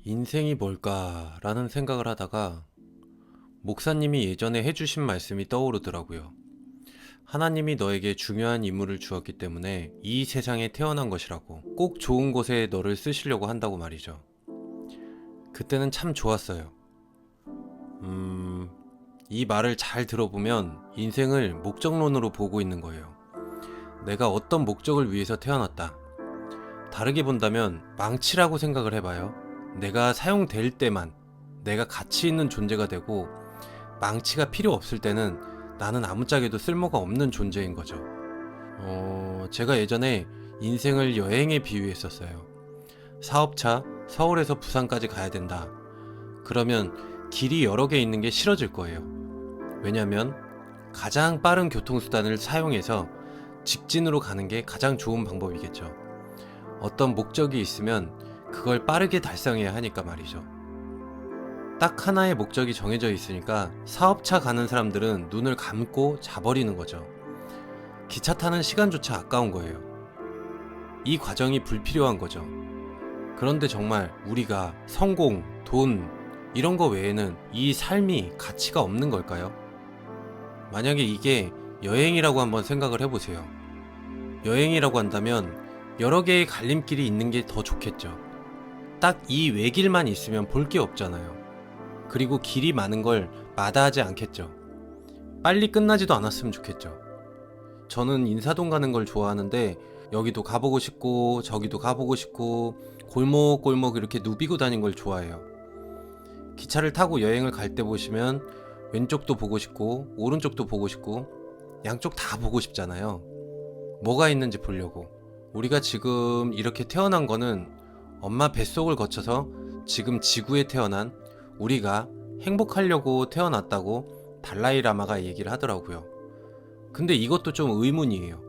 인생이 뭘까라는 생각을 하다가 목사님이 예전에 해주신 말씀이 떠오르더라고요. 하나님이 너에게 중요한 임무를 주었기 때문에 이 세상에 태어난 것이라고, 꼭 좋은 곳에 너를 쓰시려고 한다고 말이죠. 그때는 참 좋았어요. 이 말을 잘 들어보면 인생을 목적론으로 보고 있는 거예요. 내가 어떤 목적을 위해서 태어났다. 다르게 본다면 망치라고 생각을 해봐요. 내가 사용될 때만 내가 가치 있는 존재가 되고, 망치가 필요 없을 때는 나는 아무짝에도 쓸모가 없는 존재인 거죠. 제가 예전에 인생을 여행에 비유했었어요. 사업차 서울에서 부산까지 가야 된다. 그러면 길이 여러 개 있는 게 싫어질 거예요. 왜냐면 가장 빠른 교통수단을 사용해서 직진으로 가는 게 가장 좋은 방법이겠죠. 어떤 목적이 있으면 그걸 빠르게 달성해야 하니까 말이죠. 딱 하나의 목적이 정해져 있으니까 사업차 가는 사람들은 눈을 감고 자버리는 거죠. 기차 타는 시간조차 아까운 거예요. 이 과정이 불필요한 거죠. 그런데 정말 우리가 성공, 돈 이런 거 외에는 이 삶이 가치가 없는 걸까요? 만약에 이게 여행이라고 한번 생각을 해보세요. 여행이라고 한다면 여러 개의 갈림길이 있는 게 더 좋겠죠. 딱 이 외길만 있으면 볼 게 없잖아요. 그리고 길이 많은 걸 마다하지 않겠죠. 빨리 끝나지도 않았으면 좋겠죠. 저는 인사동 가는 걸 좋아하는데 여기도 가보고 싶고 저기도 가보고 싶고 골목골목 이렇게 누비고 다니는 걸 좋아해요. 기차를 타고 여행을 갈 때 보시면 왼쪽도 보고 싶고 오른쪽도 보고 싶고 양쪽 다 보고 싶잖아요. 뭐가 있는지 보려고. 우리가 지금 이렇게 태어난 거는 엄마 뱃속을 거쳐서 지금 지구에 태어난 우리가 행복하려고 태어났다고 달라이라마가 얘기를 하더라고요. 근데 이것도 좀 의문이에요.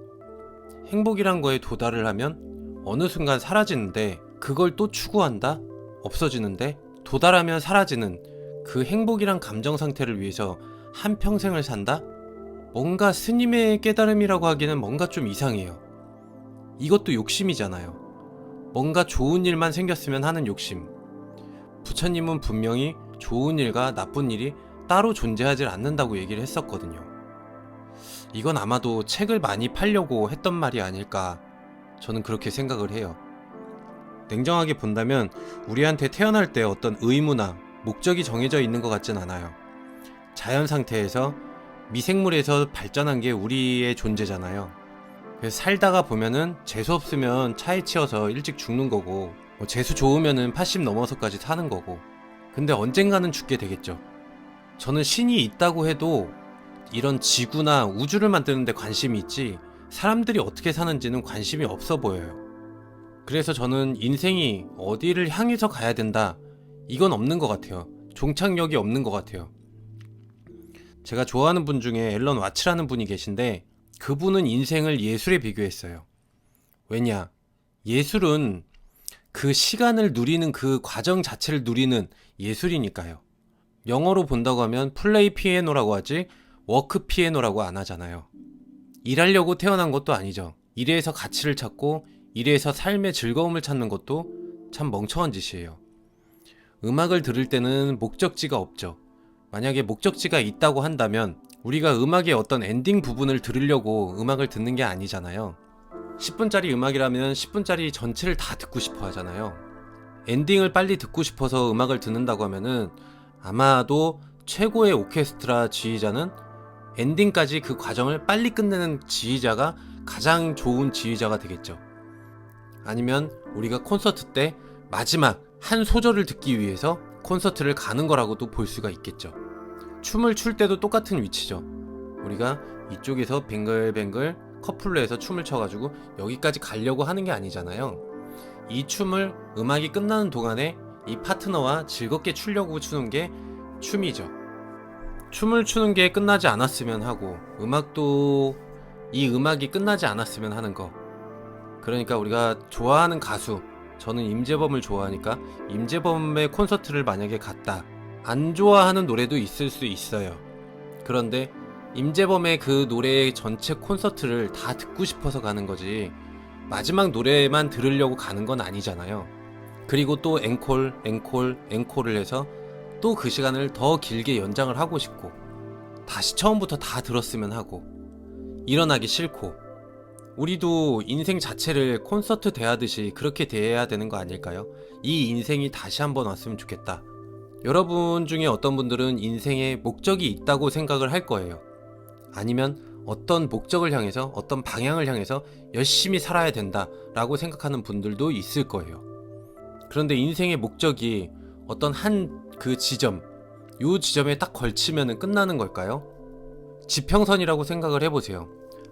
행복이란 거에 도달을 하면 어느 순간 사라지는데 그걸 또 추구한다? 없어지는데? 도달하면 사라지는 그 행복이란 감정 상태를 위해서 한평생을 산다? 뭔가 스님의 깨달음이라고 하기는 뭔가 좀 이상해요. 이것도 욕심이잖아요. 뭔가 좋은 일만 생겼으면 하는 욕심. 부처님은 분명히 좋은 일과 나쁜 일이 따로 존재하지 않는다고 얘기를 했었거든요. 이건 아마도 책을 많이 팔려고 했던 말이 아닐까, 저는 그렇게 생각을 해요. 냉정하게 본다면 우리한테 태어날 때 어떤 의무나 목적이 정해져 있는 것 같진 않아요. 자연 상태에서 미생물에서 발전한 게 우리의 존재잖아요. 그래서 살다가 보면은 재수 없으면 차에 치여서 일찍 죽는 거고, 재수 좋으면은 80 넘어서까지 사는 거고. 근데 언젠가는 죽게 되겠죠. 저는 신이 있다고 해도 이런 지구나 우주를 만드는 데 관심이 있지 사람들이 어떻게 사는지는 관심이 없어 보여요. 그래서 저는 인생이 어디를 향해서 가야 된다, 이건 없는 것 같아요. 종착역이 없는 것 같아요. 제가 좋아하는 분 중에 앨런 와츠라는 분이 계신데, 그분은 인생을 예술에 비교했어요. 왜냐? 예술은 그 시간을 누리는 그 과정 자체를 누리는 예술이니까요. 영어로 본다고 하면 플레이 피아노라고 하지 워크 피아노라고 안 하잖아요. 일하려고 태어난 것도 아니죠. 일에서 가치를 찾고 일에서 삶의 즐거움을 찾는 것도 참 멍청한 짓이에요. 음악을 들을 때는 목적지가 없죠. 만약에 목적지가 있다고 한다면 우리가 음악의 어떤 엔딩 부분을 들으려고 음악을 듣는 게 아니잖아요. 10분짜리 음악이라면 10분짜리 전체를 다 듣고 싶어 하잖아요. 엔딩을 빨리 듣고 싶어서 음악을 듣는다고 하면은 아마도 최고의 오케스트라 지휘자는 엔딩까지 그 과정을 빨리 끝내는 지휘자가 가장 좋은 지휘자가 되겠죠. 아니면 우리가 콘서트 때 마지막 한 소절을 듣기 위해서 콘서트를 가는 거라고도 볼 수가 있겠죠. 춤을 출 때도 똑같은 위치죠. 우리가 이쪽에서 뱅글뱅글 커플로 해서 춤을 춰가지고 여기까지 가려고 하는 게 아니잖아요. 이 춤을 음악이 끝나는 동안에 이 파트너와 즐겁게 추려고 추는 게 춤이죠. 춤을 추는 게 끝나지 않았으면 하고, 음악도 이 음악이 끝나지 않았으면 하는 거. 그러니까 우리가 좋아하는 가수, 저는 임재범을 좋아하니까 임재범의 콘서트를 만약에 갔다, 안 좋아하는 노래도 있을 수 있어요. 그런데 임재범의 그 노래 전체 콘서트를 다 듣고 싶어서 가는 거지 마지막 노래만 들으려고 가는 건 아니잖아요. 그리고 또 앵콜을 해서 또 그 시간을 더 길게 연장을 하고 싶고, 다시 처음부터 다 들었으면 하고, 일어나기 싫고. 우리도 인생 자체를 콘서트 대하듯이 그렇게 대해야 되는 거 아닐까요? 이 인생이 다시 한번 왔으면 좋겠다. 여러분 중에 어떤 분들은 인생에 목적이 있다고 생각을 할 거예요. 아니면 어떤 목적을 향해서, 어떤 방향을 향해서 열심히 살아야 된다 라고 생각하는 분들도 있을 거예요. 그런데 인생의 목적이 어떤 한 그 지점, 요 지점에 딱 걸치면 끝나는 걸까요? 지평선이라고 생각을 해보세요.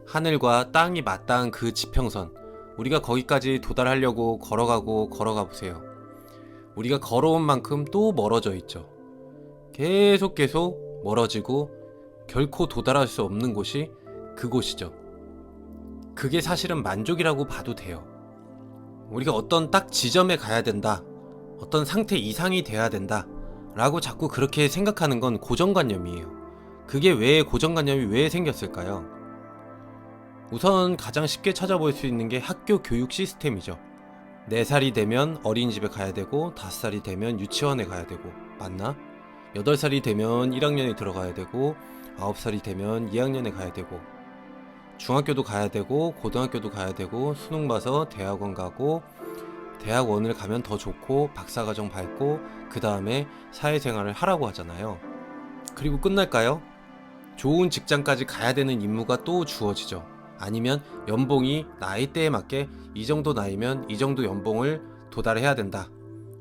하늘과 땅이 맞닿은 그 지평선, 우리가 거기까지 도달하려고 걸어가 보세요. 우리가 걸어온 만큼 또 멀어져 있죠. 계속 멀어지고 결코 도달할 수 없는 곳이 그곳이죠. 그게 사실은 만족이라고 봐도 돼요. 우리가 어떤 딱 지점에 가야 된다, 어떤 상태 이상이 돼야 된다 라고 자꾸 그렇게 생각하는 건 고정관념이에요. 그게 왜 고정관념이 왜 생겼을까요? 우선 가장 쉽게 찾아볼 수 있는 게 학교 교육 시스템이죠. 4살이 되면 어린이집에 가야 되고 5살이 되면 유치원에 가야 되고, 맞나? 8살이 되면 1학년에 들어가야 되고 9살이 되면 2학년에 가야 되고, 중학교도 가야 되고 고등학교도 가야 되고, 수능 봐서 대학원 가고, 대학원을 가면 더 좋고 박사과정 밟고 그 다음에 사회생활을 하라고 하잖아요. 그리고 끝날까요? 좋은 직장까지 가야 되는 임무가 또 주어지죠. 아니면 연봉이 나이대에 맞게 이 정도 나이면 이 정도 연봉을 도달해야 된다.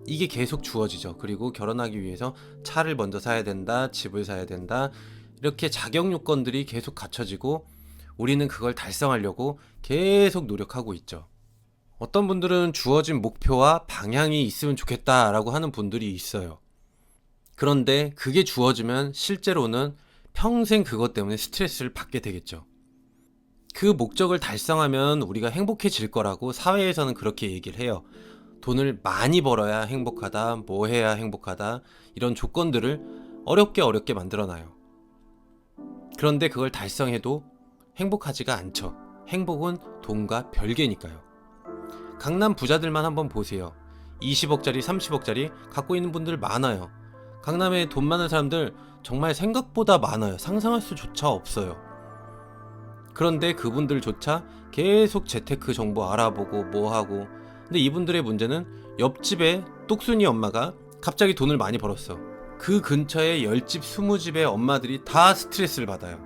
이게 계속 주어지죠. 그리고 결혼하기 위해서 차를 먼저 사야 된다, 집을 사야 된다, 이렇게 자격 요건들이 계속 갖춰지고 우리는 그걸 달성하려고 계속 노력하고 있죠. 어떤 분들은 주어진 목표와 방향이 있으면 좋겠다라고 하는 분들이 있어요. 그런데 그게 주어지면 실제로는 평생 그것 때문에 스트레스를 받게 되겠죠. 그 목적을 달성하면 우리가 행복해질 거라고 사회에서는 그렇게 얘기를 해요. 돈을 많이 벌어야 행복하다, 뭐 해야 행복하다, 이런 조건들을 어렵게 만들어놔요. 그런데 그걸 달성해도 행복하지가 않죠. 행복은 돈과 별개니까요. 강남 부자들만 한번 보세요. 20억짜리, 30억짜리 갖고 있는 분들 많아요. 강남에 돈 많은 사람들 정말 생각보다 많아요. 상상할 수조차 없어요. 그런데 그분들조차 계속 재테크 정보 알아보고 뭐하고, 근데 이분들의 문제는 옆집에 똑순이 엄마가 갑자기 돈을 많이 벌었어. 그 근처에 10집, 20집의 엄마들이 다 스트레스를 받아요.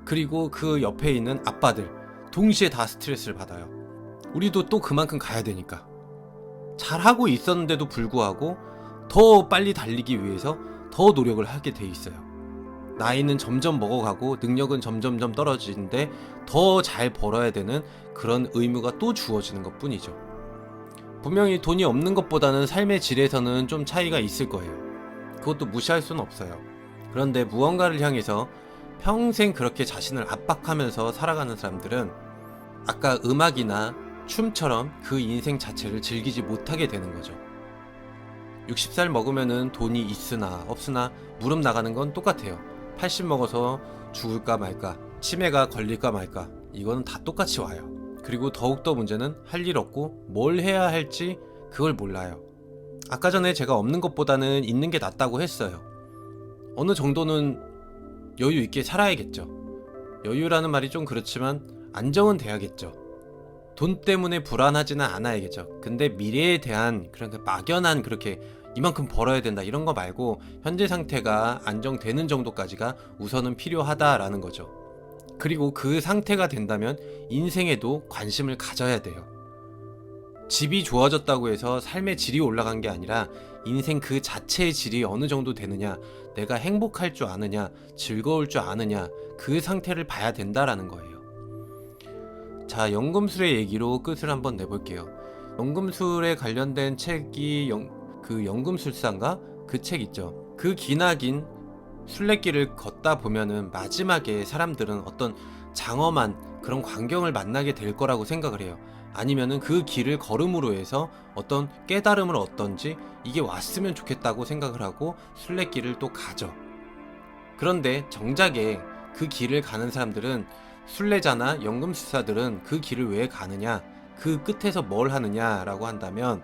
그리고 그 옆에 있는 아빠들 동시에 다 스트레스를 받아요. 우리도 또 그만큼 가야 되니까. 잘하고 있었는데도 불구하고 더 빨리 달리기 위해서 더 노력을 하게 돼 있어요. 나이는 점점 먹어가고 능력은 점점 떨어지는데 더 잘 벌어야 되는 그런 의무가 또 주어지는 것 뿐이죠. 분명히 돈이 없는 것보다는 삶의 질에서는 좀 차이가 있을 거예요. 그것도 무시할 수는 없어요. 그런데 무언가를 향해서 평생 그렇게 자신을 압박하면서 살아가는 사람들은 아까 음악이나 춤처럼 그 인생 자체를 즐기지 못하게 되는 거죠. 60살 먹으면은 돈이 있으나 없으나 무릎 나가는 건 똑같아요. 80 먹어서 죽을까 말까, 치매가 걸릴까 말까, 이거는 다 똑같이 와요. 그리고 더욱더 문제는 할 일 없고 뭘 해야 할지 그걸 몰라요. 아까 전에 제가 없는 것보다는 있는 게 낫다고 했어요. 어느 정도는 여유 있게 살아야겠죠. 여유라는 말이 좀 그렇지만 안정은 돼야겠죠. 돈 때문에 불안하지는 않아야겠죠. 근데 미래에 대한 그런 막연한 그렇게 이만큼 벌어야 된다 이런 거 말고 현재 상태가 안정되는 정도까지가 우선은 필요하다라는 거죠. 그리고 그 상태가 된다면 인생에도 관심을 가져야 돼요. 집이 좋아졌다고 해서 삶의 질이 올라간 게 아니라 인생 그 자체의 질이 어느 정도 되느냐, 내가 행복할 줄 아느냐, 즐거울 줄 아느냐, 그 상태를 봐야 된다라는 거예요. 자, 연금술의 얘기로 끝을 한번 내볼게요. 연금술에 관련된 책이 연금술사인가? 그 책 있죠. 그 기나긴 순례길을 걷다 보면은 마지막에 사람들은 어떤 장엄한 그런 광경을 만나게 될 거라고 생각을 해요. 아니면은 그 길을 걸음으로 해서 어떤 깨달음을 얻던지 이게 왔으면 좋겠다고 생각을 하고 순례길을 또 가죠. 그런데 정작에 그 길을 가는 사람들은, 순례자나 연금술사들은 그 길을 왜 가느냐, 그 끝에서 뭘 하느냐라고 한다면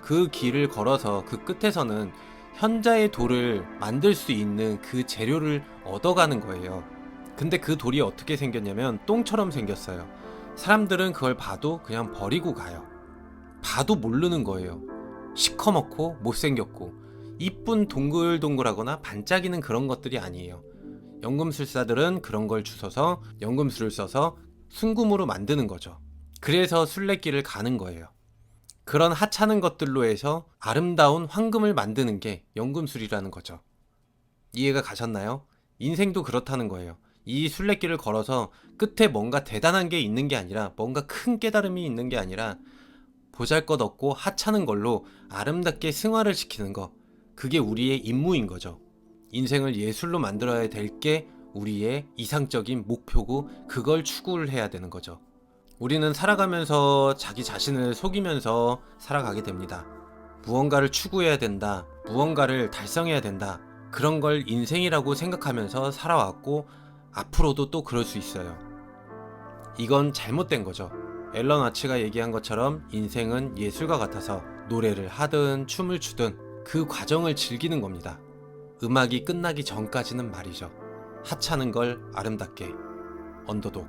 그 길을 걸어서 그 끝에서는 현자의 돌을 만들 수 있는 그 재료를 얻어가는 거예요. 근데 그 돌이 어떻게 생겼냐면 똥처럼 생겼어요. 사람들은 그걸 봐도 그냥 버리고 가요. 봐도 모르는 거예요. 시커멓고 못생겼고 이쁜 동글동글하거나 반짝이는 그런 것들이 아니에요. 연금술사들은 그런 걸 주워서 연금술을 써서 순금으로 만드는 거죠. 그래서 순례길을 가는 거예요. 그런 하찮은 것들로 해서 아름다운 황금을 만드는 게 연금술이라는 거죠. 이해가 가셨나요? 인생도 그렇다는 거예요. 이 순례길을 걸어서 끝에 뭔가 대단한 게 있는 게 아니라, 뭔가 큰 깨달음이 있는 게 아니라 보잘것없고 하찮은 걸로 아름답게 승화를 시키는 거, 그게 우리의 임무인 거죠. 인생을 예술로 만들어야 될 게 우리의 이상적인 목표고, 그걸 추구를 해야 되는 거죠. 우리는 살아가면서 자기 자신을 속이면서 살아가게 됩니다. 무언가를 추구해야 된다, 무언가를 달성해야 된다, 그런 걸 인생이라고 생각하면서 살아왔고 앞으로도 또 그럴 수 있어요. 이건 잘못된 거죠. 앨런 와츠가 얘기한 것처럼 인생은 예술과 같아서 노래를 하든 춤을 추든 그 과정을 즐기는 겁니다. 음악이 끝나기 전까지는 말이죠. 하찮은 걸 아름답게. 언더독.